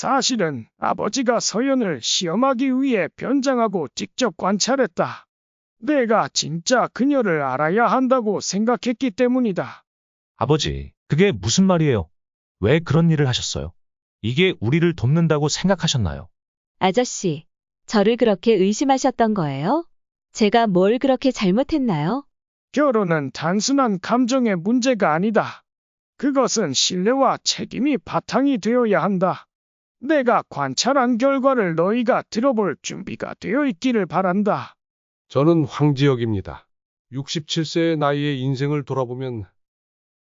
사실은 아버지가 서연을 시험하기 위해 변장하고 직접 관찰했다. 내가 진짜 그녀를 알아야 한다고 생각했기 때문이다. 아버지, 그게 무슨 말이에요? 왜 그런 일을 하셨어요? 이게 우리를 돕는다고 생각하셨나요? 아저씨, 저를 그렇게 의심하셨던 거예요? 제가 뭘 그렇게 잘못했나요? 결혼은 단순한 감정의 문제가 아니다. 그것은 신뢰와 책임이 바탕이 되어야 한다. 내가 관찰한 결과를 너희가 들어볼 준비가 되어 있기를 바란다. 저는 황지혁입니다. 67세의 나이에 인생을 돌아보면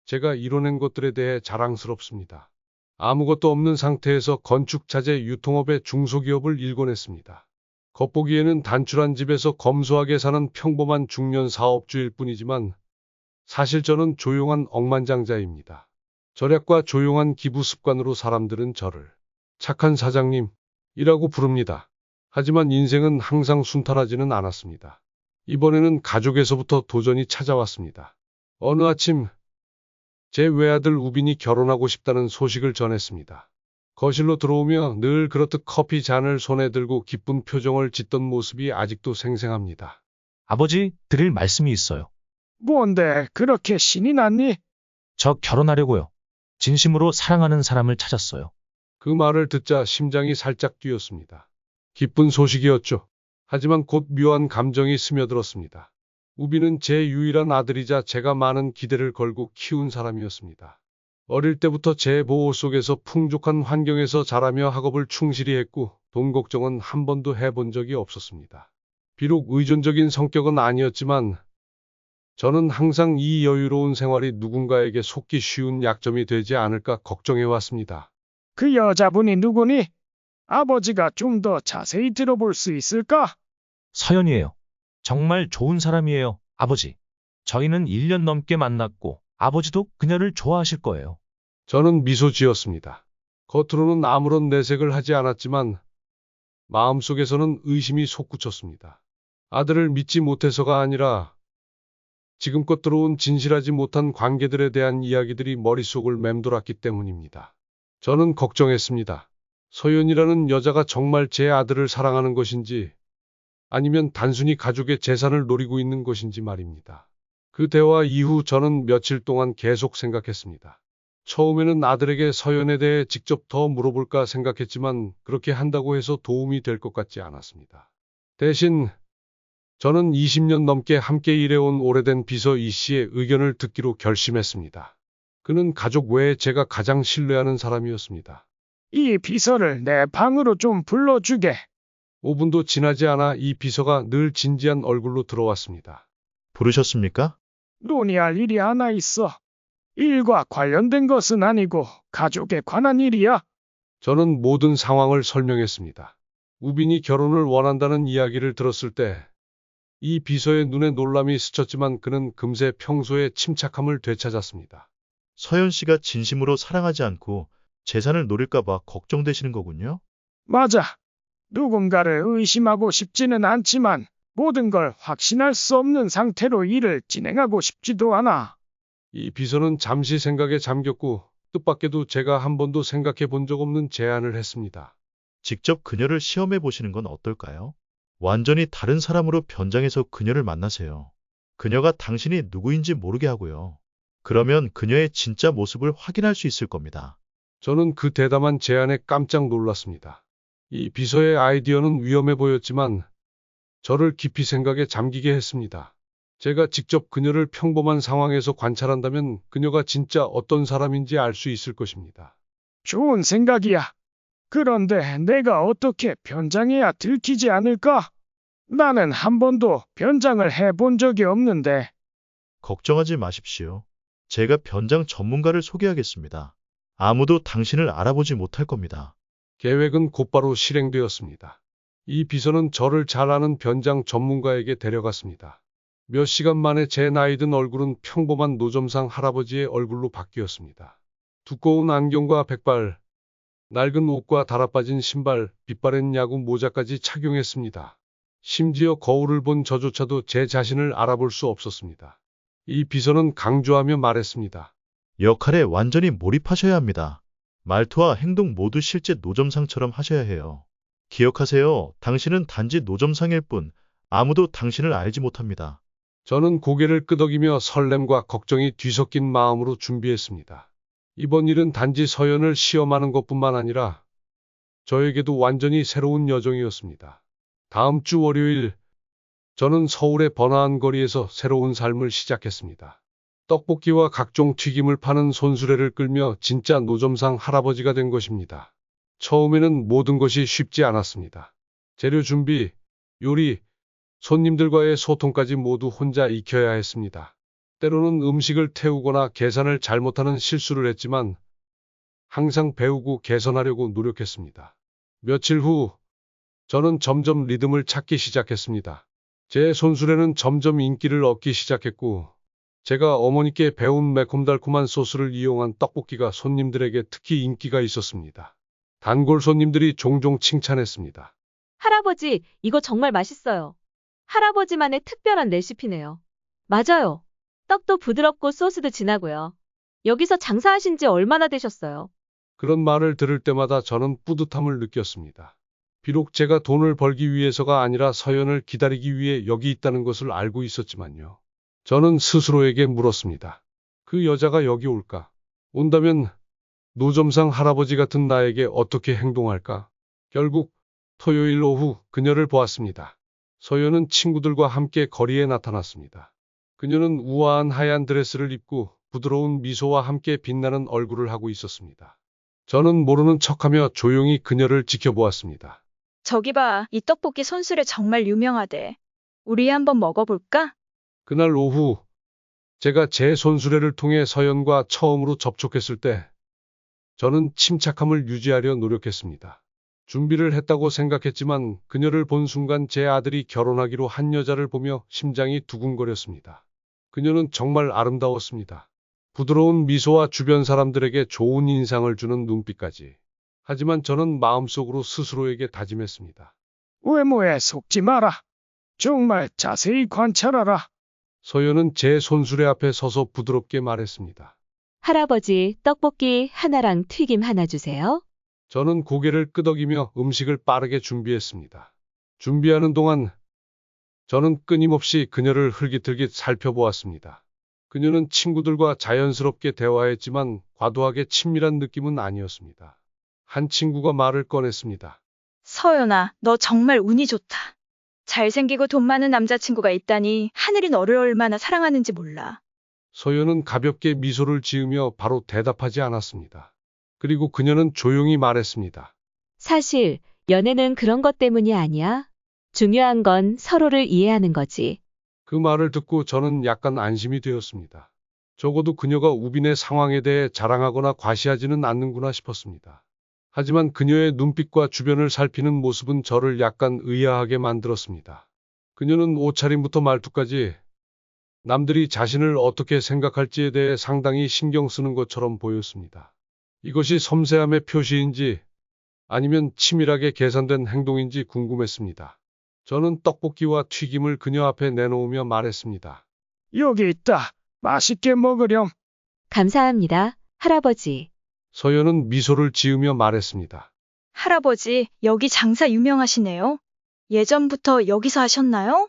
제가 이뤄낸 것들에 대해 자랑스럽습니다. 아무것도 없는 상태에서 건축자재 유통업의 중소기업을 일궈냈습니다. 겉보기에는 단출한 집에서 검소하게 사는 평범한 중년 사업주일 뿐이지만 사실 저는 조용한 억만장자입니다. 절약과 조용한 기부 습관으로 사람들은 저를 착한 사장님이라고 부릅니다. 하지만 인생은 항상 순탄하지는 않았습니다. 이번에는 가족에서부터 도전이 찾아왔습니다. 어느 아침 제 외아들 우빈이 결혼하고 싶다는 소식을 전했습니다. 거실로 들어오며 늘 그렇듯 커피 잔을 손에 들고 기쁜 표정을 짓던 모습이 아직도 생생합니다. 아버지, 드릴 말씀이 있어요. 뭔데 그렇게 신이 났니? 저 결혼하려고요. 진심으로 사랑하는 사람을 찾았어요. 그 말을 듣자 심장이 살짝 뛰었습니다. 기쁜 소식이었죠. 하지만 곧 묘한 감정이 스며들었습니다. 우빈은 제 유일한 아들이자 제가 많은 기대를 걸고 키운 사람이었습니다. 어릴 때부터 제 보호 속에서 풍족한 환경에서 자라며 학업을 충실히 했고 돈 걱정은 한 번도 해본 적이 없었습니다. 비록 의존적인 성격은 아니었지만 저는 항상 이 여유로운 생활이 누군가에게 속기 쉬운 약점이 되지 않을까 걱정해왔습니다. 그 여자분이 누구니? 아버지가 좀 더 자세히 들어볼 수 있을까? 서연이에요. 정말 좋은 사람이에요, 아버지. 저희는 1년 넘게 만났고 아버지도 그녀를 좋아하실 거예요. 저는 미소 지었습니다. 겉으로는 아무런 내색을 하지 않았지만 마음속에서는 의심이 솟구쳤습니다. 아들을 믿지 못해서가 아니라 지금껏 들어온 진실하지 못한 관계들에 대한 이야기들이 머릿속을 맴돌았기 때문입니다. 저는 걱정했습니다. 서연이라는 여자가 정말 제 아들을 사랑하는 것인지 아니면 단순히 가족의 재산을 노리고 있는 것인지 말입니다. 그 대화 이후 저는 며칠 동안 계속 생각했습니다. 처음에는 아들에게 서연에 대해 직접 더 물어볼까 생각했지만 그렇게 한다고 해서 도움이 될 것 같지 않았습니다. 대신 저는 20년 넘게 함께 일해온 오래된 비서 이 씨의 의견을 듣기로 결심했습니다. 그는 가족 외에 제가 가장 신뢰하는 사람이었습니다. 이 비서를 내 방으로 좀 불러주게. 5분도 지나지 않아 이 비서가 늘 진지한 얼굴로 들어왔습니다. 부르셨습니까? 논의할 일이 하나 있어. 일과 관련된 것은 아니고 가족에 관한 일이야. 저는 모든 상황을 설명했습니다. 우빈이 결혼을 원한다는 이야기를 들었을 때 이 비서의 눈에 놀람이 스쳤지만 그는 금세 평소의 침착함을 되찾았습니다. 서연 씨가 진심으로 사랑하지 않고 재산을 노릴까봐 걱정되시는 거군요? 맞아. 누군가를 의심하고 싶지는 않지만 모든 걸 확신할 수 없는 상태로 일을 진행하고 싶지도 않아. 이 비서는 잠시 생각에 잠겼고 뜻밖에도 제가 한 번도 생각해 본 적 없는 제안을 했습니다. 직접 그녀를 시험해 보시는 건 어떨까요? 완전히 다른 사람으로 변장해서 그녀를 만나세요. 그녀가 당신이 누구인지 모르게 하고요. 그러면 그녀의 진짜 모습을 확인할 수 있을 겁니다. 저는 그 대담한 제안에 깜짝 놀랐습니다. 이 비서의 아이디어는 위험해 보였지만 저를 깊이 생각에 잠기게 했습니다. 제가 직접 그녀를 평범한 상황에서 관찰한다면 그녀가 진짜 어떤 사람인지 알 수 있을 것입니다. 좋은 생각이야. 그런데 내가 어떻게 변장해야 들키지 않을까? 나는 한 번도 변장을 해본 적이 없는데. 걱정하지 마십시오. 제가 변장 전문가를 소개하겠습니다. 아무도 당신을 알아보지 못할 겁니다. 계획은 곧바로 실행되었습니다. 이 비서는 저를 잘 아는 변장 전문가에게 데려갔습니다. 몇 시간 만에 제 나이든 얼굴은 평범한 노점상 할아버지의 얼굴로 바뀌었습니다. 두꺼운 안경과 백발, 낡은 옷과 달아빠진 신발, 빛바랜 야구 모자까지 착용했습니다. 심지어 거울을 본 저조차도 제 자신을 알아볼 수 없었습니다. 이 비서는 강조하며 말했습니다. 역할에 완전히 몰입하셔야 합니다. 말투와 행동 모두 실제 노점상처럼 하셔야 해요. 기억하세요. 당신은 단지 노점상일 뿐 아무도 당신을 알지 못합니다. 저는 고개를 끄덕이며 설렘과 걱정이 뒤섞인 마음으로 준비했습니다. 이번 일은 단지 서연을 시험하는 것뿐만 아니라 저에게도 완전히 새로운 여정이었습니다. 다음 주 월요일, 저는 서울의 번화한 거리에서 새로운 삶을 시작했습니다. 떡볶이와 각종 튀김을 파는 손수레를 끌며 진짜 노점상 할아버지가 된 것입니다. 처음에는 모든 것이 쉽지 않았습니다. 재료 준비, 요리, 손님들과의 소통까지 모두 혼자 익혀야 했습니다. 때로는 음식을 태우거나 계산을 잘못하는 실수를 했지만 항상 배우고 개선하려고 노력했습니다. 며칠 후, 저는 점점 리듬을 찾기 시작했습니다. 제 손수레는 점점 인기를 얻기 시작했고, 제가 어머니께 배운 매콤달콤한 소스를 이용한 떡볶이가 손님들에게 특히 인기가 있었습니다. 단골 손님들이 종종 칭찬했습니다. 할아버지, 이거 정말 맛있어요. 할아버지만의 특별한 레시피네요. 맞아요. 떡도 부드럽고 소스도 진하고요. 여기서 장사하신 지 얼마나 되셨어요? 그런 말을 들을 때마다 저는 뿌듯함을 느꼈습니다. 비록 제가 돈을 벌기 위해서가 아니라 서연을 기다리기 위해 여기 있다는 것을 알고 있었지만요. 저는 스스로에게 물었습니다. 그 여자가 여기 올까? 온다면 노점상 할아버지 같은 나에게 어떻게 행동할까? 결국 토요일 오후 그녀를 보았습니다. 서연은 친구들과 함께 거리에 나타났습니다. 그녀는 우아한 하얀 드레스를 입고 부드러운 미소와 함께 빛나는 얼굴을 하고 있었습니다. 저는 모르는 척하며 조용히 그녀를 지켜보았습니다. 저기 봐, 이 떡볶이 손수레 정말 유명하대. 우리 한번 먹어볼까? 그날 오후 제가 제 손수레를 통해 서연과 처음으로 접촉했을 때 저는 침착함을 유지하려 노력했습니다. 준비를 했다고 생각했지만 그녀를 본 순간 제 아들이 결혼하기로 한 여자를 보며 심장이 두근거렸습니다. 그녀는 정말 아름다웠습니다. 부드러운 미소와 주변 사람들에게 좋은 인상을 주는 눈빛까지. 하지만 저는 마음속으로 스스로에게 다짐했습니다. 외모에 속지 마라. 정말 자세히 관찰하라. 서연은 제 손수레 앞에 서서 부드럽게 말했습니다. 할아버지, 떡볶이 하나랑 튀김 하나 주세요. 저는 고개를 끄덕이며 음식을 빠르게 준비했습니다. 준비하는 동안 저는 끊임없이 그녀를 흘깃흘깃 살펴보았습니다. 그녀는 친구들과 자연스럽게 대화했지만 과도하게 친밀한 느낌은 아니었습니다. 한 친구가 말을 꺼냈습니다. 서연아, 너 정말 운이 좋다. 잘생기고 돈 많은 남자친구가 있다니 하늘이 너를 얼마나 사랑하는지 몰라. 서연은 가볍게 미소를 지으며 바로 대답하지 않았습니다. 그리고 그녀는 조용히 말했습니다. 사실 연애는 그런 것 때문이 아니야. 중요한 건 서로를 이해하는 거지. 그 말을 듣고 저는 약간 안심이 되었습니다. 적어도 그녀가 우빈의 상황에 대해 자랑하거나 과시하지는 않는구나 싶었습니다. 하지만 그녀의 눈빛과 주변을 살피는 모습은 저를 약간 의아하게 만들었습니다. 그녀는 옷차림부터 말투까지 남들이 자신을 어떻게 생각할지에 대해 상당히 신경 쓰는 것처럼 보였습니다. 이것이 섬세함의 표시인지 아니면 치밀하게 계산된 행동인지 궁금했습니다. 저는 떡볶이와 튀김을 그녀 앞에 내놓으며 말했습니다. 여기 있다. 맛있게 먹으렴. 감사합니다, 할아버지. 서연은 미소를 지으며 말했습니다. 할아버지, 여기 장사 유명하시네요. 예전부터 여기서 하셨나요?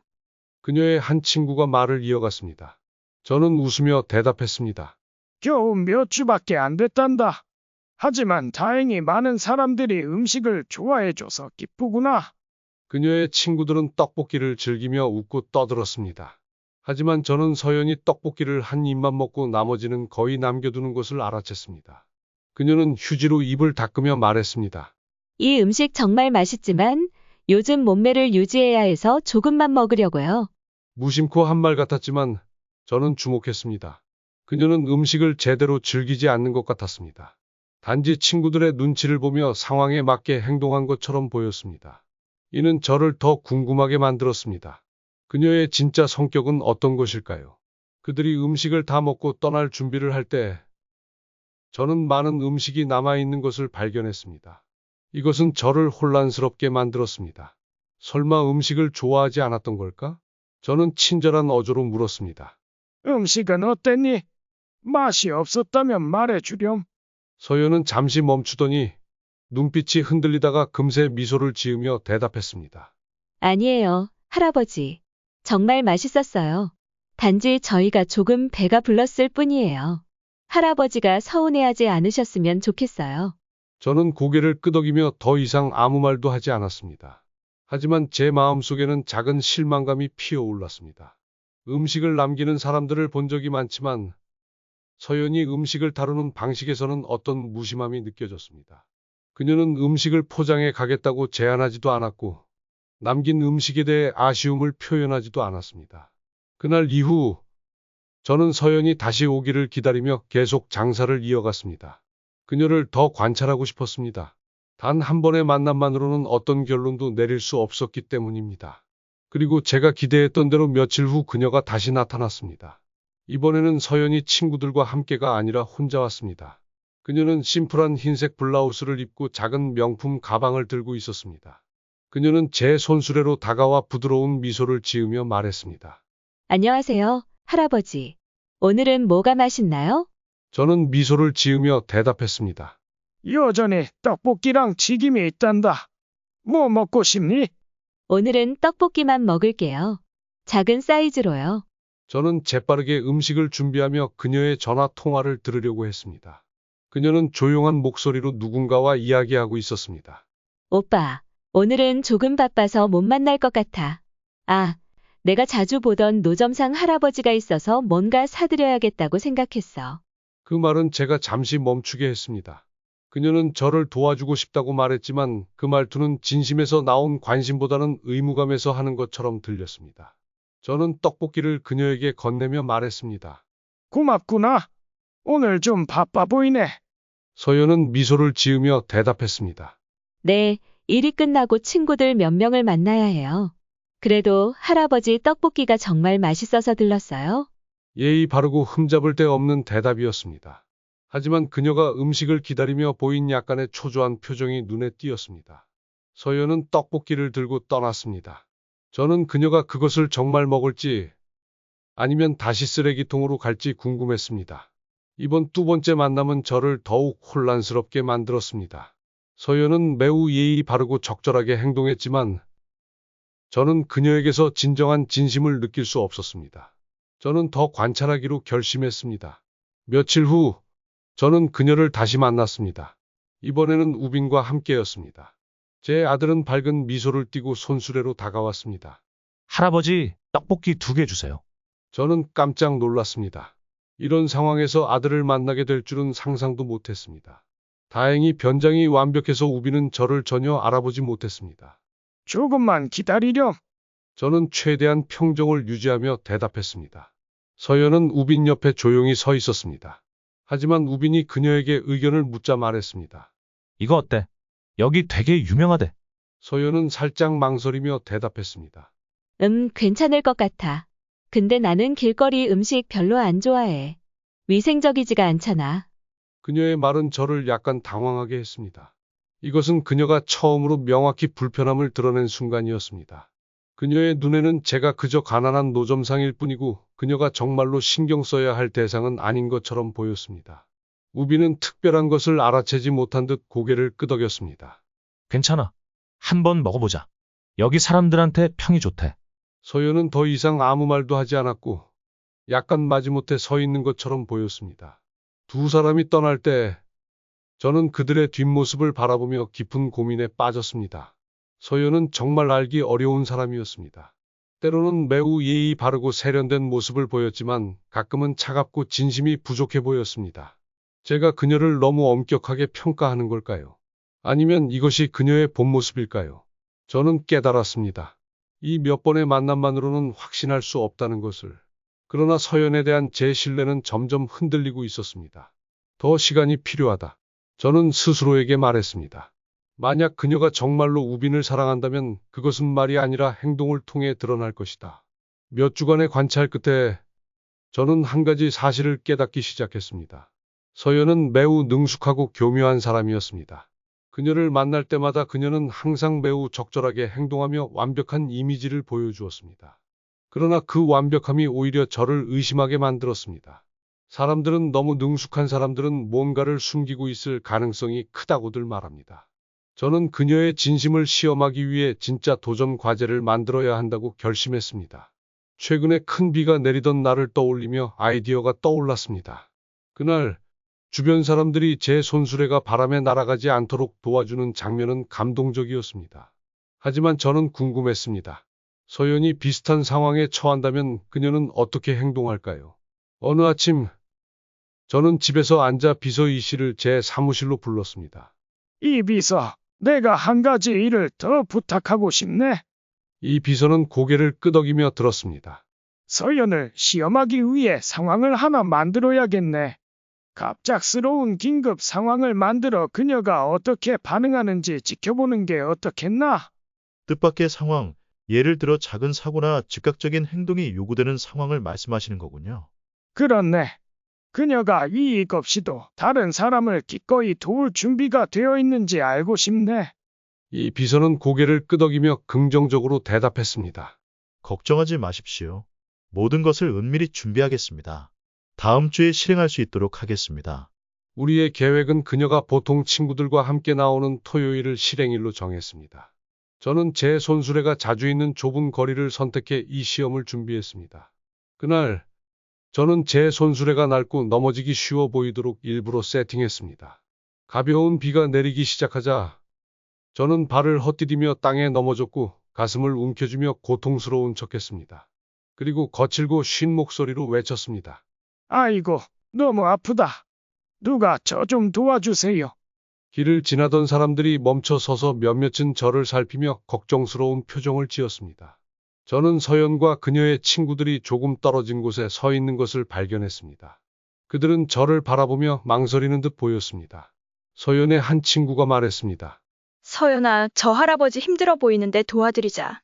그녀의 한 친구가 말을 이어갔습니다. 저는 웃으며 대답했습니다. 겨우 몇 주밖에 안 됐단다. 하지만 다행히 많은 사람들이 음식을 좋아해줘서 기쁘구나. 그녀의 친구들은 떡볶이를 즐기며 웃고 떠들었습니다. 하지만 저는 서연이 떡볶이를 한 입만 먹고 나머지는 거의 남겨두는 것을 알아챘습니다. 그녀는 휴지로 입을 닦으며 말했습니다. 이 음식 정말 맛있지만 요즘 몸매를 유지해야 해서 조금만 먹으려고요. 무심코 한 말 같았지만 저는 주목했습니다. 그녀는 음식을 제대로 즐기지 않는 것 같았습니다. 단지 친구들의 눈치를 보며 상황에 맞게 행동한 것처럼 보였습니다. 이는 저를 더 궁금하게 만들었습니다. 그녀의 진짜 성격은 어떤 것일까요? 그들이 음식을 다 먹고 떠날 준비를 할 때 저는 많은 음식이 남아있는 것을 발견했습니다. 이것은 저를 혼란스럽게 만들었습니다. 설마 음식을 좋아하지 않았던 걸까? 저는 친절한 어조로 물었습니다. 음식은 어땠니? 맛이 없었다면 말해주렴. 서연은 잠시 멈추더니 눈빛이 흔들리다가 금세 미소를 지으며 대답했습니다. 아니에요, 할아버지. 정말 맛있었어요. 단지 저희가 조금 배가 불렀을 뿐이에요. 할아버지가 서운해하지 않으셨으면 좋겠어요. 저는 고개를 끄덕이며 더 이상 아무 말도 하지 않았습니다. 하지만 제 마음속에는 작은 실망감이 피어올랐습니다. 음식을 남기는 사람들을 본 적이 많지만 서연이 음식을 다루는 방식에서는 어떤 무심함이 느껴졌습니다. 그녀는 음식을 포장해 가겠다고 제안하지도 않았고 남긴 음식에 대해 아쉬움을 표현하지도 않았습니다. 그날 이후 저는 서연이 다시 오기를 기다리며 계속 장사를 이어갔습니다. 그녀를 더 관찰하고 싶었습니다. 단 한 번의 만남만으로는 어떤 결론도 내릴 수 없었기 때문입니다. 그리고 제가 기대했던 대로 며칠 후 그녀가 다시 나타났습니다. 이번에는 서연이 친구들과 함께가 아니라 혼자 왔습니다. 그녀는 심플한 흰색 블라우스를 입고 작은 명품 가방을 들고 있었습니다. 그녀는 제 손수레로 다가와 부드러운 미소를 지으며 말했습니다. 안녕하세요, 할아버지. 오늘은 뭐가 맛있나요? 저는 미소를 지으며 대답했습니다. 여전히 떡볶이랑 튀김이 있단다. 뭐 먹고 싶니? 오늘은 떡볶이만 먹을게요. 작은 사이즈로요. 저는 재빠르게 음식을 준비하며 그녀의 전화 통화를 들으려고 했습니다. 그녀는 조용한 목소리로 누군가와 이야기하고 있었습니다. 오빠, 오늘은 조금 바빠서 못 만날 것 같아. 아, 내가 자주 보던 노점상 할아버지가 있어서 뭔가 사드려야겠다고 생각했어. 그 말은 제가 잠시 멈추게 했습니다. 그녀는 저를 도와주고 싶다고 말했지만 그 말투는 진심에서 나온 관심보다는 의무감에서 하는 것처럼 들렸습니다. 저는 떡볶이를 그녀에게 건네며 말했습니다. 고맙구나. 오늘 좀 바빠 보이네. 서연은 미소를 지으며 대답했습니다. 네, 일이 끝나고 친구들 몇 명을 만나야 해요. 그래도 할아버지 떡볶이가 정말 맛있어서 들렀어요. 예의 바르고 흠잡을 데 없는 대답이었습니다. 하지만 그녀가 음식을 기다리며 보인 약간의 초조한 표정이 눈에 띄었습니다. 서연은 떡볶이를 들고 떠났습니다. 저는 그녀가 그것을 정말 먹을지 아니면 다시 쓰레기통으로 갈지 궁금했습니다. 이번 두 번째 만남은 저를 더욱 혼란스럽게 만들었습니다. 서연은 매우 예의 바르고 적절하게 행동했지만 저는 그녀에게서 진정한 진심을 느낄 수 없었습니다. 저는 더 관찰하기로 결심했습니다. 며칠 후 저는 그녀를 다시 만났습니다. 이번에는 우빈과 함께였습니다. 제 아들은 밝은 미소를 띠고 손수레로 다가왔습니다. 할아버지, 떡볶이 2개 주세요. 저는 깜짝 놀랐습니다. 이런 상황에서 아들을 만나게 될 줄은 상상도 못했습니다. 다행히 변장이 완벽해서 우빈은 저를 전혀 알아보지 못했습니다. 조금만 기다리렴. 저는 최대한 평정을 유지하며 대답했습니다. 서연은 우빈 옆에 조용히 서 있었습니다. 하지만 우빈이 그녀에게 의견을 묻자 말했습니다. 이거 어때? 여기 되게 유명하대. 서연은 살짝 망설이며 대답했습니다. 괜찮을 것 같아. 근데 나는 길거리 음식 별로 안 좋아해. 위생적이지가 않잖아. 그녀의 말은 저를 약간 당황하게 했습니다. 이것은 그녀가 처음으로 명확히 불편함을 드러낸 순간이었습니다. 그녀의 눈에는 제가 그저 가난한 노점상일 뿐이고 그녀가 정말로 신경 써야 할 대상은 아닌 것처럼 보였습니다. 우비는 특별한 것을 알아채지 못한 듯 고개를 끄덕였습니다. 괜찮아. 한번 먹어보자. 여기 사람들한테 평이 좋대. 서연은 더 이상 아무 말도 하지 않았고 약간 마지못해 서 있는 것처럼 보였습니다. 두 사람이 떠날 때 저는 그들의 뒷모습을 바라보며 깊은 고민에 빠졌습니다. 서연은 정말 알기 어려운 사람이었습니다. 때로는 매우 예의 바르고 세련된 모습을 보였지만 가끔은 차갑고 진심이 부족해 보였습니다. 제가 그녀를 너무 엄격하게 평가하는 걸까요? 아니면 이것이 그녀의 본 모습일까요? 저는 깨달았습니다. 이 몇 번의 만남만으로는 확신할 수 없다는 것을. 그러나 서연에 대한 제 신뢰는 점점 흔들리고 있었습니다. 더 시간이 필요하다. 저는 스스로에게 말했습니다. 만약 그녀가 정말로 우빈을 사랑한다면 그것은 말이 아니라 행동을 통해 드러날 것이다. 몇 주간의 관찰 끝에 저는 한 가지 사실을 깨닫기 시작했습니다. 서연은 매우 능숙하고 교묘한 사람이었습니다. 그녀를 만날 때마다 그녀는 항상 매우 적절하게 행동하며 완벽한 이미지를 보여주었습니다. 그러나 그 완벽함이 오히려 저를 의심하게 만들었습니다. 사람들은 너무 능숙한 사람들은 뭔가를 숨기고 있을 가능성이 크다고들 말합니다. 저는 그녀의 진심을 시험하기 위해 진짜 도전 과제를 만들어야 한다고 결심했습니다. 최근에 큰 비가 내리던 날을 떠올리며 아이디어가 떠올랐습니다. 그날 주변 사람들이 제 손수레가 바람에 날아가지 않도록 도와주는 장면은 감동적이었습니다. 하지만 저는 궁금했습니다. 서연이 비슷한 상황에 처한다면 그녀는 어떻게 행동할까요? 어느 아침 저는 집에서 앉아 비서 이 씨를 제 사무실로 불렀습니다. 이 비서, 내가 한 가지 일을 더 부탁하고 싶네. 이 비서는 고개를 끄덕이며 들었습니다. 서연을 시험하기 위해 상황을 하나 만들어야겠네. 갑작스러운 긴급 상황을 만들어 그녀가 어떻게 반응하는지 지켜보는 게 어떻겠나? 뜻밖의 상황, 예를 들어 작은 사고나 즉각적인 행동이 요구되는 상황을 말씀하시는 거군요. 그렇네. 그녀가 이익 없이도 다른 사람을 기꺼이 도울 준비가 되어 있는지 알고 싶네. 이 비서는 고개를 끄덕이며 긍정적으로 대답했습니다. 걱정하지 마십시오. 모든 것을 은밀히 준비하겠습니다. 다음 주에 실행할 수 있도록 하겠습니다. 우리의 계획은 그녀가 보통 친구들과 함께 나오는 토요일을 실행일로 정했습니다. 저는 제 손수레가 자주 있는 좁은 거리를 선택해 이 시험을 준비했습니다. 그날 저는 제 손수레가 낡고 넘어지기 쉬워 보이도록 일부러 세팅했습니다. 가벼운 비가 내리기 시작하자 저는 발을 헛디디며 땅에 넘어졌고 가슴을 움켜쥐며 고통스러운 척했습니다. 그리고 거칠고 쉰 목소리로 외쳤습니다. 아이고, 너무 아프다. 누가 저 좀 도와주세요. 길을 지나던 사람들이 멈춰 서서 몇몇은 저를 살피며 걱정스러운 표정을 지었습니다. 저는 서연과 그녀의 친구들이 조금 떨어진 곳에 서 있는 것을 발견했습니다. 그들은 저를 바라보며 망설이는 듯 보였습니다. 서연의 한 친구가 말했습니다. 서연아, 저 할아버지 힘들어 보이는데 도와드리자.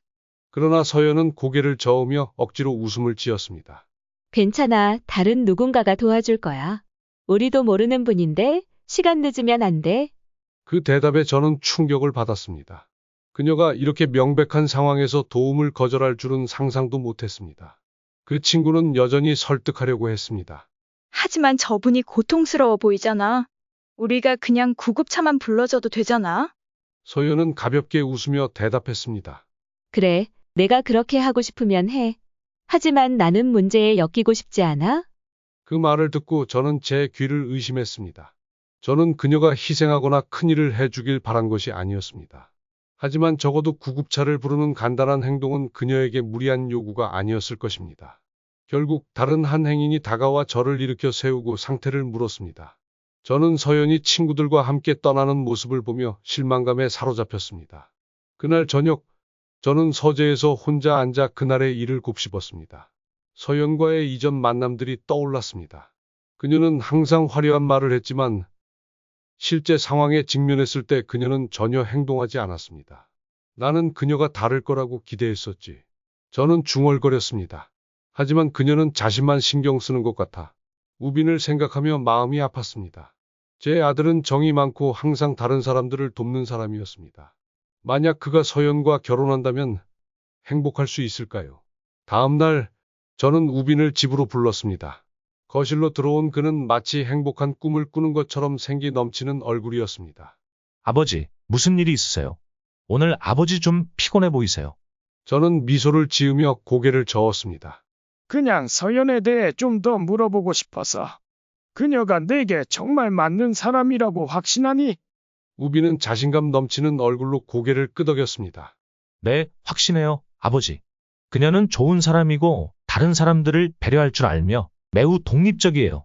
그러나 서연은 고개를 저으며 억지로 웃음을 지었습니다. 괜찮아. 다른 누군가가 도와줄 거야. 우리도 모르는 분인데 시간 늦으면 안 돼. 그 대답에 저는 충격을 받았습니다. 그녀가 이렇게 명백한 상황에서 도움을 거절할 줄은 상상도 못했습니다. 그 친구는 여전히 설득하려고 했습니다. 하지만 저분이 고통스러워 보이잖아. 우리가 그냥 구급차만 불러줘도 되잖아. 서연은 가볍게 웃으며 대답했습니다. 그래, 내가 그렇게 하고 싶으면 해. 하지만 나는 문제에 엮이고 싶지 않아? 그 말을 듣고 저는 제 귀를 의심했습니다. 저는 그녀가 희생하거나 큰일을 해주길 바란 것이 아니었습니다. 하지만 적어도 구급차를 부르는 간단한 행동은 그녀에게 무리한 요구가 아니었을 것입니다. 결국 다른 한 행인이 다가와 저를 일으켜 세우고 상태를 물었습니다. 저는 서연이 친구들과 함께 떠나는 모습을 보며 실망감에 사로잡혔습니다. 그날 저녁 저는 서재에서 혼자 앉아 그날의 일을 곱씹었습니다. 서연과의 이전 만남들이 떠올랐습니다. 그녀는 항상 화려한 말을 했지만 실제 상황에 직면했을 때 그녀는 전혀 행동하지 않았습니다. 나는 그녀가 다를 거라고 기대했었지. 저는 중얼거렸습니다. 하지만 그녀는 자신만 신경 쓰는 것 같아 우빈을 생각하며 마음이 아팠습니다. 제 아들은 정이 많고 항상 다른 사람들을 돕는 사람이었습니다. 만약 그가 서연과 결혼한다면 행복할 수 있을까요? 다음 날 저는 우빈을 집으로 불렀습니다. 거실로 들어온 그는 마치 행복한 꿈을 꾸는 것처럼 생기 넘치는 얼굴이었습니다. 아버지, 무슨 일이 있으세요? 오늘 아버지 좀 피곤해 보이세요. 저는 미소를 지으며 고개를 저었습니다. 그냥 서연에 대해 좀 더 물어보고 싶어서. 그녀가 내게 정말 맞는 사람이라고 확신하니? 우빈은 자신감 넘치는 얼굴로 고개를 끄덕였습니다. 네, 확신해요, 아버지. 그녀는 좋은 사람이고 다른 사람들을 배려할 줄 알며 매우 독립적이에요.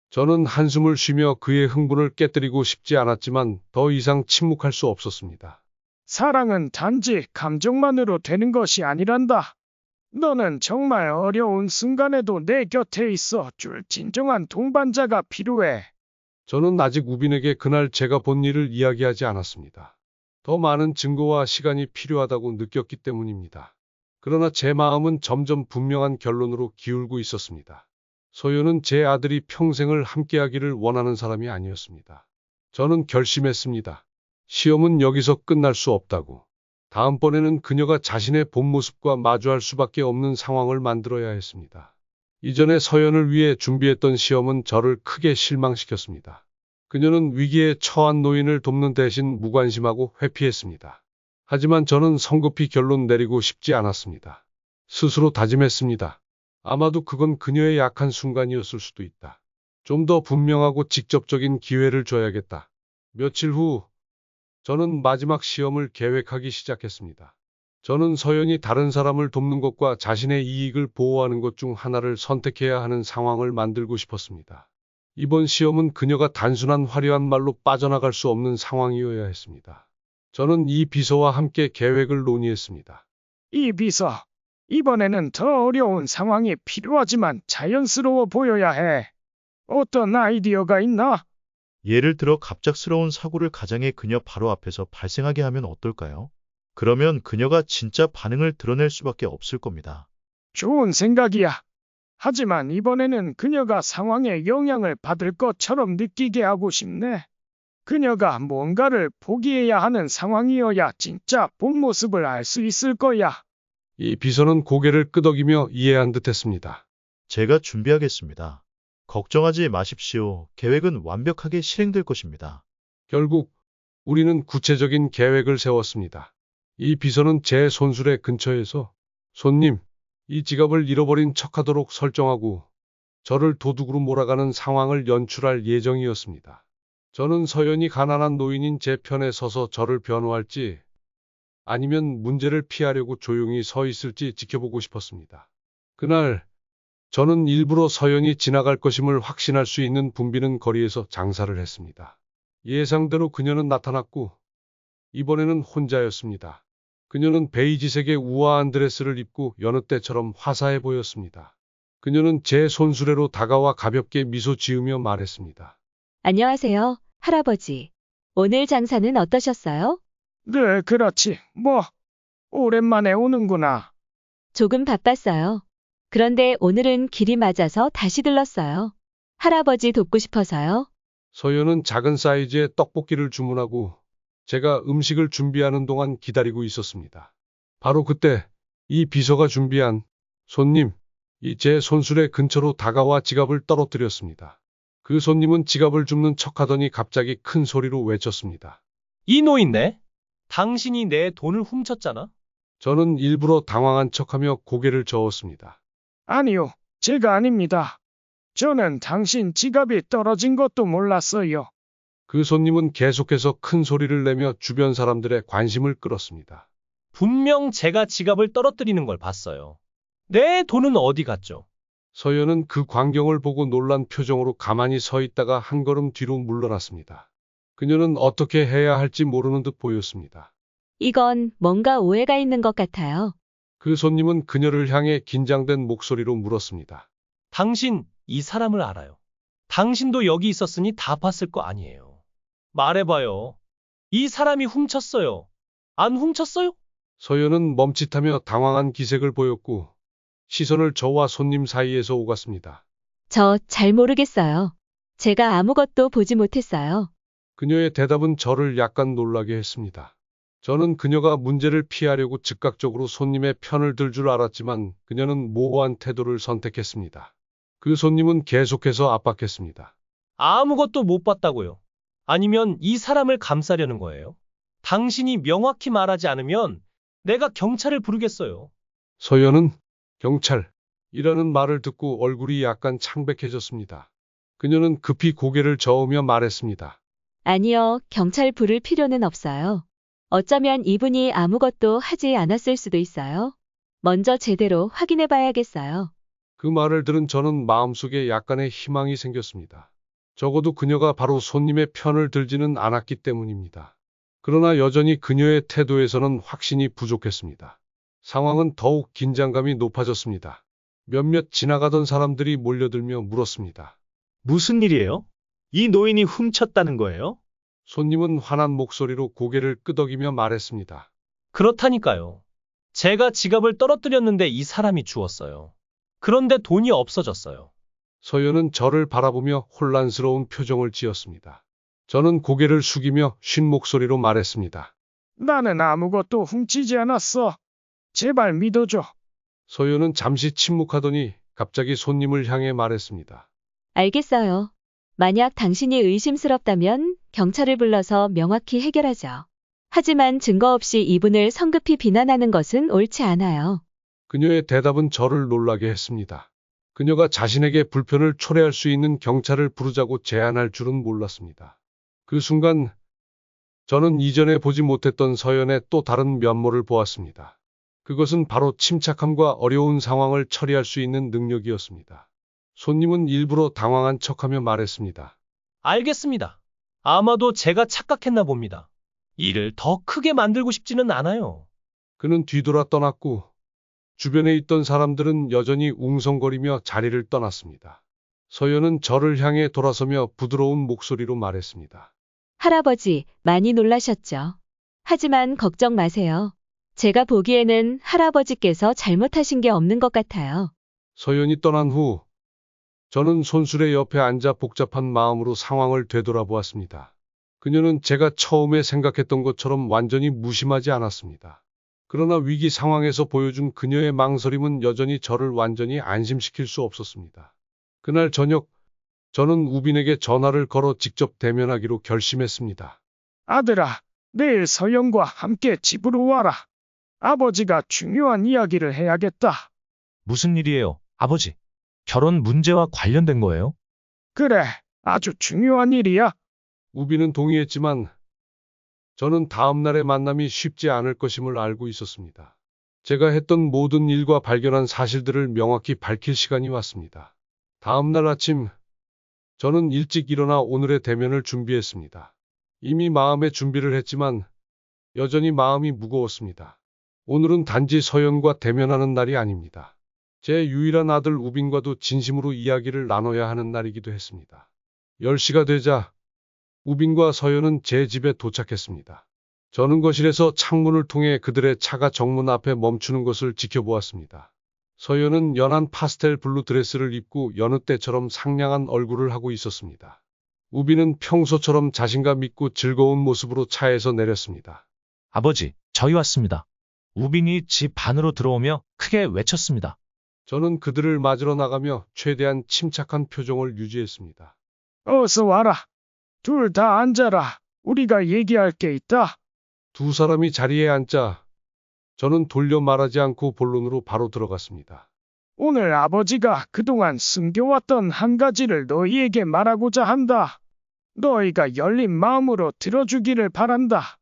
저는 한숨을 쉬며 그의 흥분을 깨뜨리고 싶지 않았지만 더 이상 침묵할 수 없었습니다. 사랑은 단지 감정만으로 되는 것이 아니란다. 너는 정말 어려운 순간에도 내 곁에 있어 줄 진정한 동반자가 필요해. 저는 아직 우빈에게 그날 제가 본 일을 이야기하지 않았습니다. 더 많은 증거와 시간이 필요하다고 느꼈기 때문입니다. 그러나 제 마음은 점점 분명한 결론으로 기울고 있었습니다. 서연은 제 아들이 평생을 함께하기를 원하는 사람이 아니었습니다. 저는 결심했습니다. 시험은 여기서 끝날 수 없다고. 다음번에는 그녀가 자신의 본 모습과 마주할 수밖에 없는 상황을 만들어야 했습니다. 이전에 서연을 위해 준비했던 시험은 저를 크게 실망시켰습니다. 그녀는 위기에 처한 노인을 돕는 대신 무관심하고 회피했습니다. 하지만 저는 성급히 결론 내리고 싶지 않았습니다. 스스로 다짐했습니다. 아마도 그건 그녀의 약한 순간이었을 수도 있다. 좀 더 분명하고 직접적인 기회를 줘야겠다. 며칠 후, 저는 마지막 시험을 계획하기 시작했습니다. 저는 서연이 다른 사람을 돕는 것과 자신의 이익을 보호하는 것 중 하나를 선택해야 하는 상황을 만들고 싶었습니다. 이번 시험은 그녀가 단순한 화려한 말로 빠져나갈 수 없는 상황이어야 했습니다. 저는 이 비서와 함께 계획을 논의했습니다. 이 비서, 이번에는 더 어려운 상황이 필요하지만 자연스러워 보여야 해. 어떤 아이디어가 있나? 예를 들어 갑작스러운 사고를 가장의 그녀 바로 앞에서 발생하게 하면 어떨까요? 그러면 그녀가 진짜 반응을 드러낼 수밖에 없을 겁니다. 좋은 생각이야. 하지만 이번에는 그녀가 상황에 영향을 받을 것처럼 느끼게 하고 싶네. 그녀가 뭔가를 포기해야 하는 상황이어야 진짜 본 모습을 알 수 있을 거야. 이 비서는 고개를 끄덕이며 이해한 듯했습니다. 제가 준비하겠습니다. 걱정하지 마십시오. 계획은 완벽하게 실행될 것입니다. 결국 우리는 구체적인 계획을 세웠습니다. 이 비서는 제 손수레 근처에서 손님, 이 지갑을 잃어버린 척하도록 설정하고 저를 도둑으로 몰아가는 상황을 연출할 예정이었습니다. 저는 서연이 가난한 노인인 제 편에 서서 저를 변호할지 아니면 문제를 피하려고 조용히 서 있을지 지켜보고 싶었습니다. 그날 저는 일부러 서연이 지나갈 것임을 확신할 수 있는 붐비는 거리에서 장사를 했습니다. 예상대로 그녀는 나타났고 이번에는 혼자였습니다. 그녀는 베이지색의 우아한 드레스를 입고 여느 때처럼 화사해 보였습니다. 그녀는 제 손수레로 다가와 가볍게 미소 지으며 말했습니다. 안녕하세요, 할아버지. 오늘 장사는 어떠셨어요? 네, 그렇지. 뭐, 오랜만에 오는구나. 조금 바빴어요. 그런데 오늘은 길이 맞아서 다시 들렀어요. 할아버지 돕고 싶어서요. 서연은 작은 사이즈의 떡볶이를 주문하고 제가 음식을 준비하는 동안 기다리고 있었습니다. 바로 그때 이 비서가 준비한 손님, 이 제 손수레 근처로 다가와 지갑을 떨어뜨렸습니다. 그 손님은 지갑을 줍는 척하더니 갑자기 큰 소리로 외쳤습니다. 이 노인네? 당신이 내 돈을 훔쳤잖아? 저는 일부러 당황한 척하며 고개를 저었습니다. 아니요, 제가 아닙니다. 저는 당신 지갑이 떨어진 것도 몰랐어요. 그 손님은 계속해서 큰 소리를 내며 주변 사람들의 관심을 끌었습니다. 분명 제가 지갑을 떨어뜨리는 걸 봤어요. 내 돈은 어디 갔죠? 서연은 그 광경을 보고 놀란 표정으로 가만히 서 있다가 한 걸음 뒤로 물러났습니다. 그녀는 어떻게 해야 할지 모르는 듯 보였습니다. 이건 뭔가 오해가 있는 것 같아요. 그 손님은 그녀를 향해 긴장된 목소리로 물었습니다. 당신 이 사람을 알아요. 당신도 여기 있었으니 다 봤을 거 아니에요. 말해봐요. 이 사람이 훔쳤어요. 안 훔쳤어요? 서연은 멈칫하며 당황한 기색을 보였고 시선을 저와 손님 사이에서 오갔습니다. 저 잘 모르겠어요. 제가 아무것도 보지 못했어요. 그녀의 대답은 저를 약간 놀라게 했습니다. 저는 그녀가 문제를 피하려고 즉각적으로 손님의 편을 들 줄 알았지만 그녀는 모호한 태도를 선택했습니다. 그 손님은 계속해서 압박했습니다. 아무것도 못 봤다고요. 아니면 이 사람을 감싸려는 거예요. 당신이 명확히 말하지 않으면 내가 경찰을 부르겠어요. 서연은 경찰이라는 말을 듣고 얼굴이 약간 창백해졌습니다. 그녀는 급히 고개를 저으며 말했습니다. 아니요, 경찰 부를 필요는 없어요. 어쩌면 이분이 아무것도 하지 않았을 수도 있어요. 먼저 제대로 확인해 봐야겠어요. 그 말을 들은 저는 마음속에 약간의 희망이 생겼습니다. 적어도 그녀가 바로 손님의 편을 들지는 않았기 때문입니다. 그러나 여전히 그녀의 태도에서는 확신이 부족했습니다. 상황은 더욱 긴장감이 높아졌습니다. 몇몇 지나가던 사람들이 몰려들며 물었습니다. 무슨 일이에요? 이 노인이 훔쳤다는 거예요? 손님은 화난 목소리로 고개를 끄덕이며 말했습니다. 그렇다니까요. 제가 지갑을 떨어뜨렸는데 이 사람이 주웠어요. 그런데 돈이 없어졌어요. 서연은 저를 바라보며 혼란스러운 표정을 지었습니다. 저는 고개를 숙이며 쉰 목소리로 말했습니다. 나는 아무것도 훔치지 않았어. 제발 믿어줘. 서연은 잠시 침묵하더니 갑자기 손님을 향해 말했습니다. 알겠어요. 만약 당신이 의심스럽다면 경찰을 불러서 명확히 해결하죠. 하지만 증거 없이 이분을 성급히 비난하는 것은 옳지 않아요. 그녀의 대답은 저를 놀라게 했습니다. 그녀가 자신에게 불편을 초래할 수 있는 경찰을 부르자고 제안할 줄은 몰랐습니다. 그 순간 저는 이전에 보지 못했던 서연의 또 다른 면모를 보았습니다. 그것은 바로 침착함과 어려운 상황을 처리할 수 있는 능력이었습니다. 손님은 일부러 당황한 척하며 말했습니다. 알겠습니다. 아마도 제가 착각했나 봅니다. 일을 더 크게 만들고 싶지는 않아요. 그는 뒤돌아 떠났고 주변에 있던 사람들은 여전히 웅성거리며 자리를 떠났습니다. 서연은 저를 향해 돌아서며 부드러운 목소리로 말했습니다. 할아버지, 많이 놀라셨죠? 하지만 걱정 마세요. 제가 보기에는 할아버지께서 잘못하신 게 없는 것 같아요. 서연이 떠난 후 저는 손수레 옆에 앉아 복잡한 마음으로 상황을 되돌아보았습니다. 그녀는 제가 처음에 생각했던 것처럼 완전히 무심하지 않았습니다. 그러나 위기 상황에서 보여준 그녀의 망설임은 여전히 저를 완전히 안심시킬 수 없었습니다. 그날 저녁, 저는 우빈에게 전화를 걸어 직접 대면하기로 결심했습니다. 아들아, 내일 서연과 함께 집으로 와라. 아버지가 중요한 이야기를 해야겠다. 무슨 일이에요, 아버지? 결혼 문제와 관련된 거예요? 그래, 아주 중요한 일이야. 우빈은 동의했지만 저는 다음 날의 만남이 쉽지 않을 것임을 알고 있었습니다. 제가 했던 모든 일과 발견한 사실들을 명확히 밝힐 시간이 왔습니다. 다음 날 아침, 저는 일찍 일어나 오늘의 대면을 준비했습니다. 이미 마음의 준비를 했지만 여전히 마음이 무거웠습니다. 오늘은 단지 서연과 대면하는 날이 아닙니다. 제 유일한 아들 우빈과도 진심으로 이야기를 나눠야 하는 날이기도 했습니다. 10시가 되자 우빈과 서연은 제 집에 도착했습니다. 저는 거실에서 창문을 통해 그들의 차가 정문 앞에 멈추는 것을 지켜보았습니다. 서연은 연한 파스텔 블루 드레스를 입고 여느 때처럼 상냥한 얼굴을 하고 있었습니다. 우빈은 평소처럼 자신감 있고 즐거운 모습으로 차에서 내렸습니다. 아버지, 저희 왔습니다. 우빈이 집 안으로 들어오며 크게 외쳤습니다. 저는 그들을 맞으러 나가며 최대한 침착한 표정을 유지했습니다. 어서 와라. 둘 다 앉아라. 우리가 얘기할 게 있다. 두 사람이 자리에 앉자 저는 돌려 말하지 않고 본론으로 바로 들어갔습니다. 오늘 아버지가 그동안 숨겨왔던 한 가지를 너희에게 말하고자 한다. 너희가 열린 마음으로 들어주기를 바란다.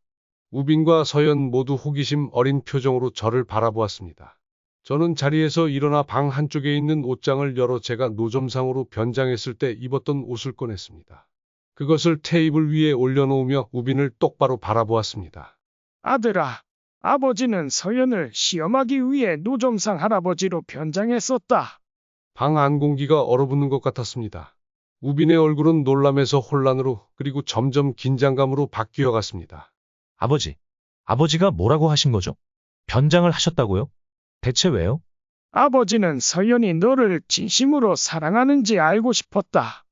우빈과 서연 모두 호기심 어린 표정으로 저를 바라보았습니다. 저는 자리에서 일어나 방 한쪽에 있는 옷장을 열어 제가 노점상으로 변장했을 때 입었던 옷을 꺼냈습니다. 그것을 테이블 위에 올려놓으며 우빈을 똑바로 바라보았습니다. 아들아, 아버지는 서연을 시험하기 위해 노점상 할아버지로 변장했었다. 방 안 공기가 얼어붙는 것 같았습니다. 우빈의 얼굴은 놀람에서 혼란으로 그리고 점점 긴장감으로 바뀌어 갔습니다. 아버지, 아버지가 뭐라고 하신 거죠? 변장을 하셨다고요? 대체 왜요? 아버지는 서연이 너를 진심으로 사랑하는지 알고 싶었다.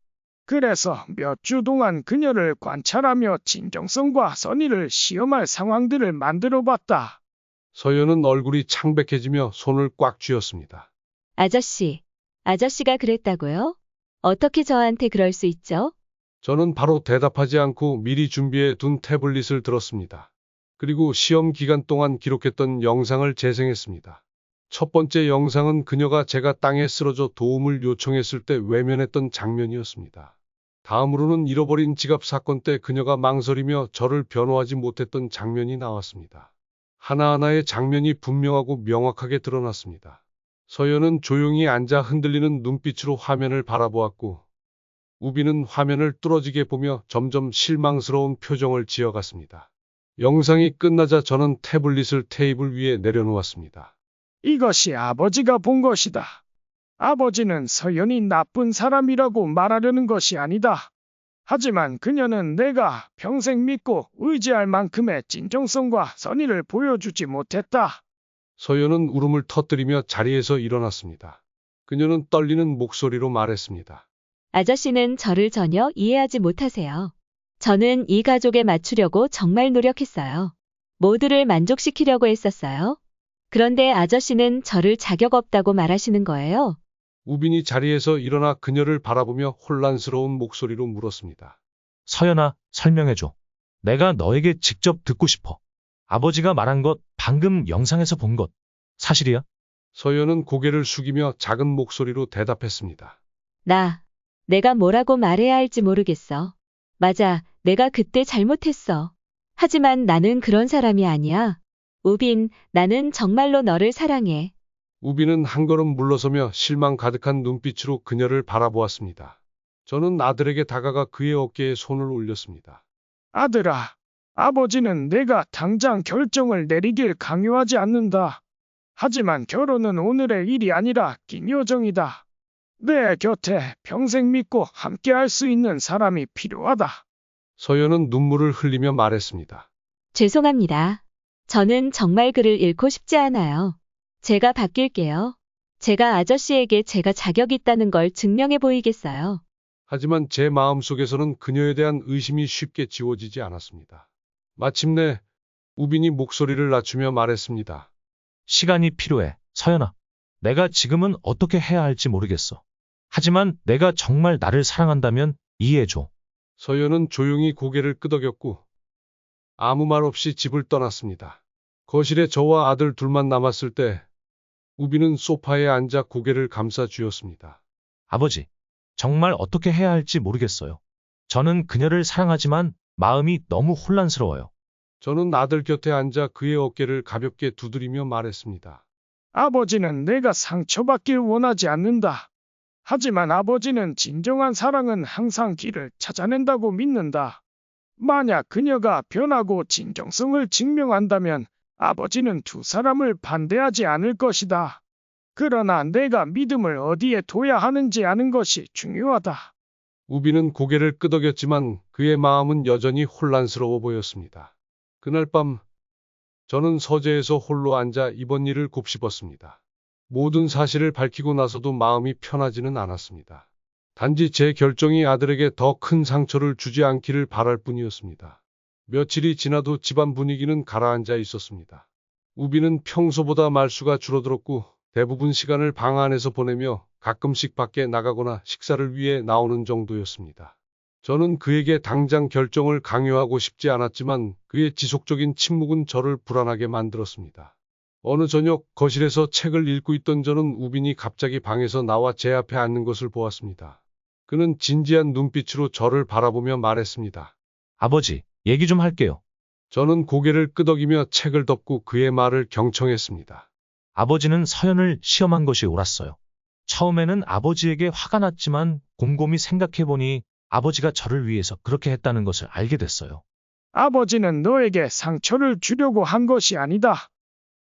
그래서 몇 주 동안 그녀를 관찰하며 진정성과 선의를 시험할 상황들을 만들어 봤다. 서연은 얼굴이 창백해지며 손을 꽉 쥐었습니다. 아저씨가 그랬다고요? 어떻게 저한테 그럴 수 있죠? 저는 바로 대답하지 않고 미리 준비해 둔 태블릿을 들었습니다. 그리고 시험 기간 동안 기록했던 영상을 재생했습니다. 첫 번째 영상은 그녀가 제가 땅에 쓰러져 도움을 요청했을 때 외면했던 장면이었습니다. 다음으로는 잃어버린 지갑 사건 때 그녀가 망설이며 저를 변호하지 못했던 장면이 나왔습니다. 하나하나의 장면이 분명하고 명확하게 드러났습니다. 서연은 조용히 앉아 흔들리는 눈빛으로 화면을 바라보았고 우빈은 화면을 뚫어지게 보며 점점 실망스러운 표정을 지어갔습니다. 영상이 끝나자 저는 태블릿을 테이블 위에 내려놓았습니다. 이것이 아버지가 본 것이다. 아버지는 서연이 나쁜 사람이라고 말하려는 것이 아니다. 하지만 그녀는 내가 평생 믿고 의지할 만큼의 진정성과 선의를 보여주지 못했다. 서연은 울음을 터뜨리며 자리에서 일어났습니다. 그녀는 떨리는 목소리로 말했습니다. 아저씨는 저를 전혀 이해하지 못하세요. 저는 이 가족에 맞추려고 정말 노력했어요. 모두를 만족시키려고 했었어요. 그런데 아저씨는 저를 자격 없다고 말하시는 거예요. 우빈이 자리에서 일어나 그녀를 바라보며 혼란스러운 목소리로 물었습니다. 서연아, 설명해줘. 내가 너에게 직접 듣고 싶어. 아버지가 말한 것, 방금 영상에서 본 것, 사실이야? 서연은 고개를 숙이며 작은 목소리로 대답했습니다. 내가 뭐라고 말해야 할지 모르겠어. 맞아, 내가 그때 잘못했어. 하지만 나는 그런 사람이 아니야. 우빈, 나는 정말로 너를 사랑해. 우빈은 한 걸음 물러서며 실망 가득한 눈빛으로 그녀를 바라보았습니다. 저는 아들에게 다가가 그의 어깨에 손을 올렸습니다. 아들아, 아버지는 내가 당장 결정을 내리길 강요하지 않는다. 하지만 결혼은 오늘의 일이 아니라 긴 여정이다. 내 곁에 평생 믿고 함께 할 수 있는 사람이 필요하다. 서연은 눈물을 흘리며 말했습니다. 죄송합니다. 저는 정말 그를 잃고 싶지 않아요. 제가 바뀔게요. 제가 아저씨에게 제가 자격 있다는 걸 증명해 보이겠어요. 하지만 제 마음속에서는 그녀에 대한 의심이 쉽게 지워지지 않았습니다. 마침내 우빈이 목소리를 낮추며 말했습니다. 시간이 필요해, 서연아. 내가 지금은 어떻게 해야 할지 모르겠어. 하지만 내가 정말 나를 사랑한다면 이해해줘. 서연은 조용히 고개를 끄덕였고 아무 말 없이 집을 떠났습니다. 거실에 저와 아들 둘만 남았을 때 우빈은 소파에 앉아 고개를 감싸 쥐었습니다. 아버지, 정말 어떻게 해야 할지 모르겠어요. 저는 그녀를 사랑하지만 마음이 너무 혼란스러워요. 저는 아들 곁에 앉아 그의 어깨를 가볍게 두드리며 말했습니다. 아버지는 내가 상처받길 원하지 않는다. 하지만 아버지는 진정한 사랑은 항상 길을 찾아낸다고 믿는다. 만약 그녀가 변하고 진정성을 증명한다면 아버지는 두 사람을 반대하지 않을 것이다. 그러나 내가 믿음을 어디에 둬야 하는지 아는 것이 중요하다. 우빈은 고개를 끄덕였지만 그의 마음은 여전히 혼란스러워 보였습니다. 그날 밤 저는 서재에서 홀로 앉아 이번 일을 곱씹었습니다. 모든 사실을 밝히고 나서도 마음이 편하지는 않았습니다. 단지 제 결정이 아들에게 더 큰 상처를 주지 않기를 바랄 뿐이었습니다. 며칠이 지나도 집안 분위기는 가라앉아 있었습니다. 우빈은 평소보다 말수가 줄어들었고 대부분 시간을 방 안에서 보내며 가끔씩 밖에 나가거나 식사를 위해 나오는 정도였습니다. 저는 그에게 당장 결정을 강요하고 싶지 않았지만 그의 지속적인 침묵은 저를 불안하게 만들었습니다. 어느 저녁 거실에서 책을 읽고 있던 저는 우빈이 갑자기 방에서 나와 제 앞에 앉는 것을 보았습니다. 그는 진지한 눈빛으로 저를 바라보며 말했습니다. 아버지, 얘기 좀 할게요. 저는 고개를 끄덕이며 책을 덮고 그의 말을 경청했습니다. 아버지는 서연을 시험한 것이 옳았어요. 처음에는 아버지에게 화가 났지만 곰곰이 생각해보니 아버지가 저를 위해서 그렇게 했다는 것을 알게 됐어요. 아버지는 너에게 상처를 주려고 한 것이 아니다.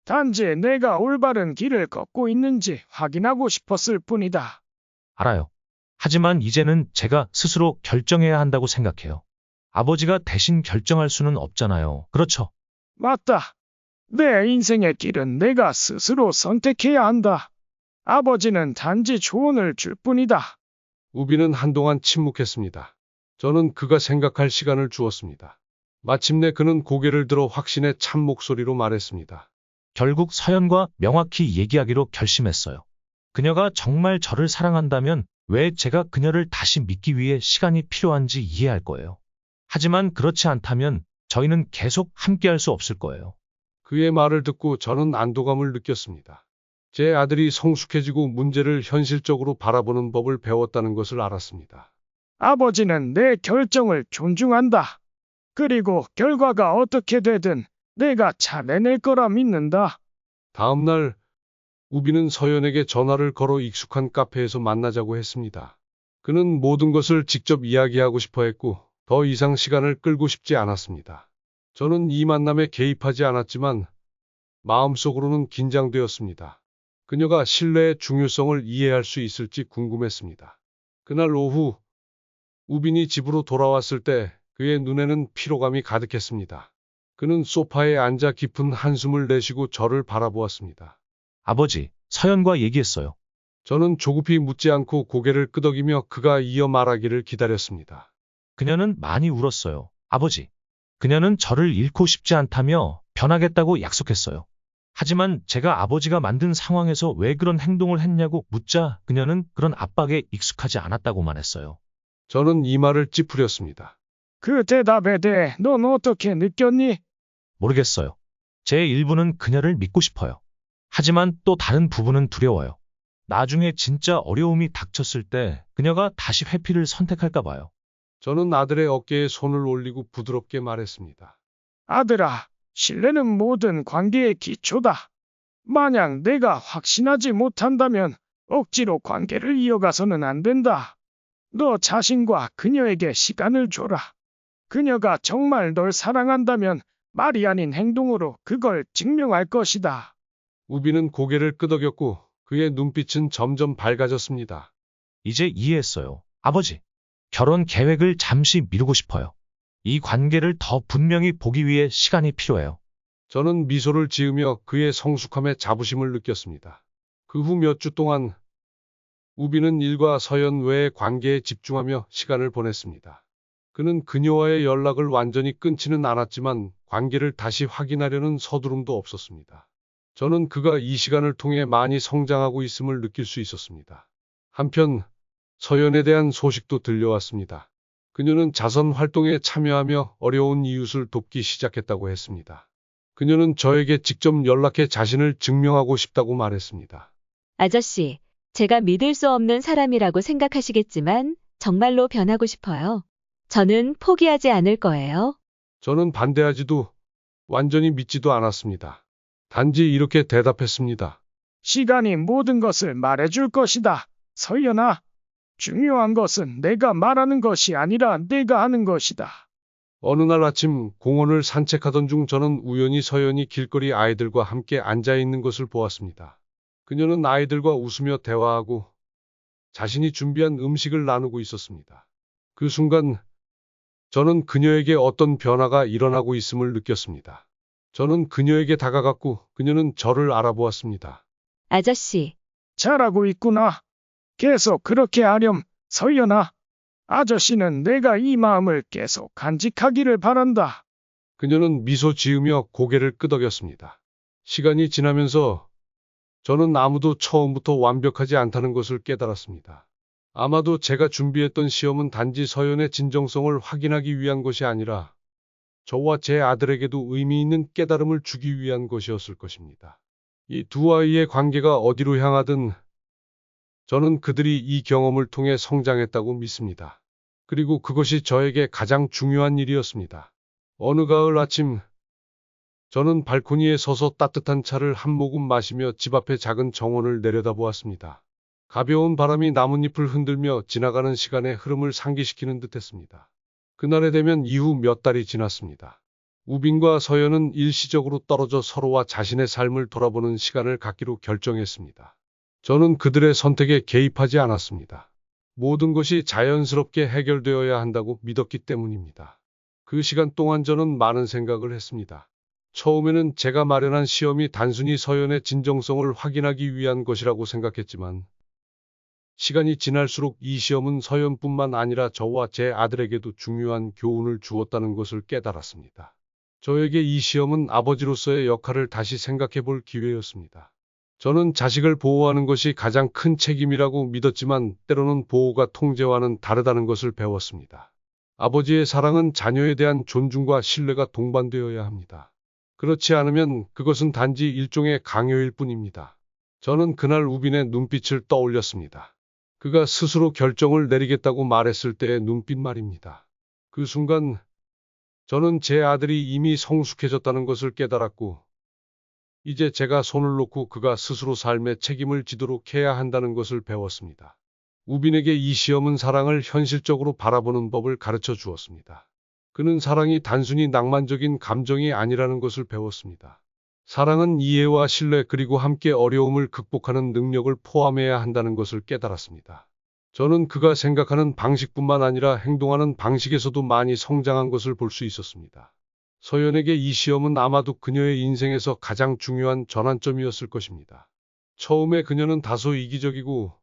단지 내가 올바른 길을 걷고 있는지 확인하고 싶었을 뿐이다. 알아요. 하지만 이제는 제가 스스로 결정해야 한다고 생각해요. 아버지가 대신 결정할 수는 없잖아요. 그렇죠? 맞다. 내 인생의 길은 내가 스스로 선택해야 한다. 아버지는 단지 조언을 줄 뿐이다. 우빈은 한동안 침묵했습니다. 저는 그가 생각할 시간을 주었습니다. 마침내 그는 고개를 들어 확신의 찬 목소리로 말했습니다. 결국 서연과 명확히 얘기하기로 결심했어요. 그녀가 정말 저를 사랑한다면 왜 제가 그녀를 다시 믿기 위해 시간이 필요한지 이해할 거예요. 하지만 그렇지 않다면 저희는 계속 함께할 수 없을 거예요. 그의 말을 듣고 저는 안도감을 느꼈습니다. 제 아들이 성숙해지고 문제를 현실적으로 바라보는 법을 배웠다는 것을 알았습니다. 아버지는 내 결정을 존중한다. 그리고 결과가 어떻게 되든 내가 잘 해낼 거라 믿는다. 다음 날 우빈은 서연에게 전화를 걸어 익숙한 카페에서 만나자고 했습니다. 그는 모든 것을 직접 이야기하고 싶어 했고 더 이상 시간을 끌고 싶지 않았습니다. 저는 이 만남에 개입하지 않았지만 마음속으로는 긴장되었습니다. 그녀가 신뢰의 중요성을 이해할 수 있을지 궁금했습니다. 그날 오후 우빈이 집으로 돌아왔을 때 그의 눈에는 피로감이 가득했습니다. 그는 소파에 앉아 깊은 한숨을 내쉬고 저를 바라보았습니다. 아버지, 서연과 얘기했어요. 저는 조급히 묻지 않고 고개를 끄덕이며 그가 이어 말하기를 기다렸습니다. 그녀는 많이 울었어요. 아버지, 그녀는 저를 잃고 싶지 않다며 변하겠다고 약속했어요. 하지만 제가 아버지가 만든 상황에서 왜 그런 행동을 했냐고 묻자 그녀는 그런 압박에 익숙하지 않았다고만 했어요. 저는 이 말을 찌푸렸습니다. 그 대답에 대해 넌 어떻게 느꼈니? 모르겠어요. 제 일부는 그녀를 믿고 싶어요. 하지만 또 다른 부분은 두려워요. 나중에 진짜 어려움이 닥쳤을 때 그녀가 다시 회피를 선택할까 봐요. 저는 아들의 어깨에 손을 올리고 부드럽게 말했습니다. 아들아, 신뢰는 모든 관계의 기초다. 만약 내가 확신하지 못한다면 억지로 관계를 이어가서는 안 된다. 너 자신과 그녀에게 시간을 줘라. 그녀가 정말 널 사랑한다면 말이 아닌 행동으로 그걸 증명할 것이다. 우비는 고개를 끄덕였고 그의 눈빛은 점점 밝아졌습니다. 이제 이해했어요. 아버지, 결혼 계획을 잠시 미루고 싶어요. 이 관계를 더 분명히 보기 위해 시간이 필요해요. 저는 미소를 지으며 그의 성숙함에 자부심을 느꼈습니다. 그 후 몇 주 동안 우비는 일과 서연 외의 관계에 집중하며 시간을 보냈습니다. 그는 그녀와의 연락을 완전히 끊지는 않았지만 관계를 다시 확인하려는 서두름도 없었습니다. 저는 그가 이 시간을 통해 많이 성장하고 있음을 느낄 수 있었습니다. 한편 서연에 대한 소식도 들려왔습니다. 그녀는 자선 활동에 참여하며 어려운 이웃을 돕기 시작했다고 했습니다. 그녀는 저에게 직접 연락해 자신을 증명하고 싶다고 말했습니다. 아저씨, 제가 믿을 수 없는 사람이라고 생각하시겠지만 정말로 변하고 싶어요. 저는 포기하지 않을 거예요. 저는 반대하지도 완전히 믿지도 않았습니다. 단지 이렇게 대답했습니다. 시간이 모든 것을 말해줄 것이다. 서연아, 중요한 것은 내가 말하는 것이 아니라 내가 하는 것이다. 어느 날 아침 공원을 산책하던 중 저는 우연히 서연이 길거리 아이들과 함께 앉아 있는 것을 보았습니다. 그녀는 아이들과 웃으며 대화하고 자신이 준비한 음식을 나누고 있었습니다. 그 순간 저는 그녀에게 어떤 변화가 일어나고 있음을 느꼈습니다. 저는 그녀에게 다가갔고 그녀는 저를 알아보았습니다. 아저씨, 잘하고 있구나. 계속 그렇게 하렴, 서연아. 아저씨는 내가 이 마음을 계속 간직하기를 바란다. 그녀는 미소 지으며 고개를 끄덕였습니다. 시간이 지나면서 저는 아무도 처음부터 완벽하지 않다는 것을 깨달았습니다. 아마도 제가 준비했던 시험은 단지 서연의 진정성을 확인하기 위한 것이 아니라 저와 제 아들에게도 의미 있는 깨달음을 주기 위한 것이었을 것입니다. 이 두 아이의 관계가 어디로 향하든 저는 그들이 이 경험을 통해 성장했다고 믿습니다. 그리고 그것이 저에게 가장 중요한 일이었습니다. 어느 가을 아침, 저는 발코니에 서서 따뜻한 차를 한 모금 마시며 집 앞의 작은 정원을 내려다보았습니다. 가벼운 바람이 나뭇잎을 흔들며 지나가는 시간의 흐름을 상기시키는 듯했습니다. 그날에 되면 이후 몇 달이 지났습니다. 우빈과 서연은 일시적으로 떨어져 서로와 자신의 삶을 돌아보는 시간을 갖기로 결정했습니다. 저는 그들의 선택에 개입하지 않았습니다. 모든 것이 자연스럽게 해결되어야 한다고 믿었기 때문입니다. 그 시간 동안 저는 많은 생각을 했습니다. 처음에는 제가 마련한 시험이 단순히 서연의 진정성을 확인하기 위한 것이라고 생각했지만 시간이 지날수록 이 시험은 서연뿐만 아니라 저와 제 아들에게도 중요한 교훈을 주었다는 것을 깨달았습니다. 저에게 이 시험은 아버지로서의 역할을 다시 생각해 볼 기회였습니다. 저는 자식을 보호하는 것이 가장 큰 책임이라고 믿었지만 때로는 보호가 통제와는 다르다는 것을 배웠습니다. 아버지의 사랑은 자녀에 대한 존중과 신뢰가 동반되어야 합니다. 그렇지 않으면 그것은 단지 일종의 강요일 뿐입니다. 저는 그날 우빈의 눈빛을 떠올렸습니다. 그가 스스로 결정을 내리겠다고 말했을 때의 눈빛 말입니다. 그 순간 저는 제 아들이 이미 성숙해졌다는 것을 깨달았고 이제 제가 손을 놓고 그가 스스로 삶의 책임을 지도록 해야 한다는 것을 배웠습니다. 우빈에게 이 시험은 사랑을 현실적으로 바라보는 법을 가르쳐 주었습니다. 그는 사랑이 단순히 낭만적인 감정이 아니라는 것을 배웠습니다. 사랑은 이해와 신뢰 그리고 함께 어려움을 극복하는 능력을 포함해야 한다는 것을 깨달았습니다. 저는 그가 생각하는 방식뿐만 아니라 행동하는 방식에서도 많이 성장한 것을 볼 수 있었습니다. 서연에게 이 시험은 아마도 그녀의 인생에서 가장 중요한 전환점이었을 것입니다. 처음에 그녀는 다소 이기적이고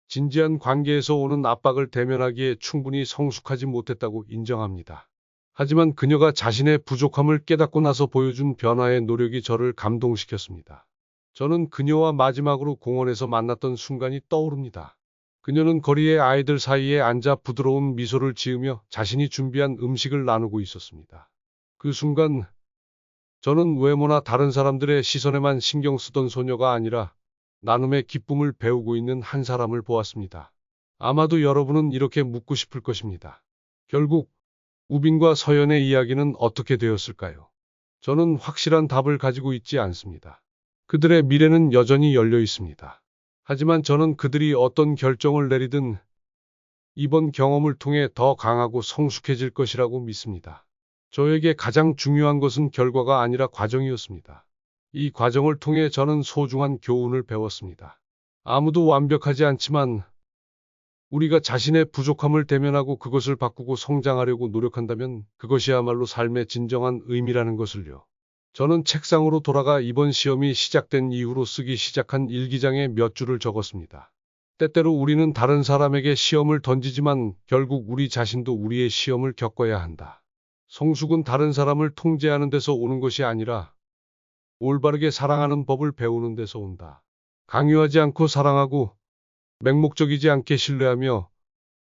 진지한 관계에서 오는 압박을 대면하기에 충분히 성숙하지 못했다고 인정합니다. 하지만 그녀가 자신의 부족함을 깨닫고 나서 보여준 변화의 노력이 저를 감동시켰습니다. 저는 그녀와 마지막으로 공원에서 만났던 순간이 떠오릅니다. 그녀는 거리의 아이들 사이에 앉아 부드러운 미소를 지으며 자신이 준비한 음식을 나누고 있었습니다. 그 순간 저는 외모나 다른 사람들의 시선에만 신경 쓰던 소녀가 아니라 나눔의 기쁨을 배우고 있는 한 사람을 보았습니다. 아마도 여러분은 이렇게 묻고 싶을 것입니다. 결국 우빈과 서연의 이야기는 어떻게 되었을까요? 저는 확실한 답을 가지고 있지 않습니다. 그들의 미래는 여전히 열려 있습니다. 하지만 저는 그들이 어떤 결정을 내리든 이번 경험을 통해 더 강하고 성숙해질 것이라고 믿습니다. 저에게 가장 중요한 것은 결과가 아니라 과정이었습니다. 이 과정을 통해 저는 소중한 교훈을 배웠습니다. 아무도 완벽하지 않지만 우리가 자신의 부족함을 대면하고 그것을 바꾸고 성장하려고 노력한다면 그것이야말로 삶의 진정한 의미라는 것을요. 저는 책상으로 돌아가 이번 시험이 시작된 이후로 쓰기 시작한 일기장에 몇 줄을 적었습니다. 때때로 우리는 다른 사람에게 시험을 던지지만 결국 우리 자신도 우리의 시험을 겪어야 한다. 성숙은 다른 사람을 통제하는 데서 오는 것이 아니라 올바르게 사랑하는 법을 배우는 데서 온다. 강요하지 않고 사랑하고 맹목적이지 않게 신뢰하며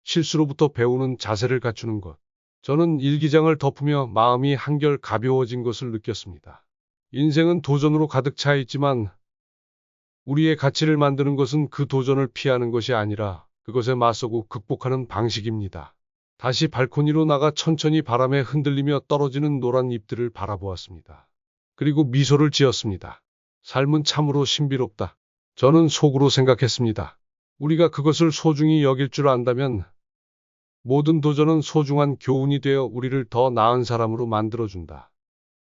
실수로부터 배우는 자세를 갖추는 것. 저는 일기장을 덮으며 마음이 한결 가벼워진 것을 느꼈습니다. 인생은 도전으로 가득 차 있지만 우리의 가치를 만드는 것은 그 도전을 피하는 것이 아니라 그것에 맞서고 극복하는 방식입니다. 다시 발코니로 나가 천천히 바람에 흔들리며 떨어지는 노란 잎들을 바라보았습니다. 그리고 미소를 지었습니다. 삶은 참으로 신비롭다. 저는 속으로 생각했습니다. 우리가 그것을 소중히 여길 줄 안다면 모든 도전은 소중한 교훈이 되어 우리를 더 나은 사람으로 만들어준다.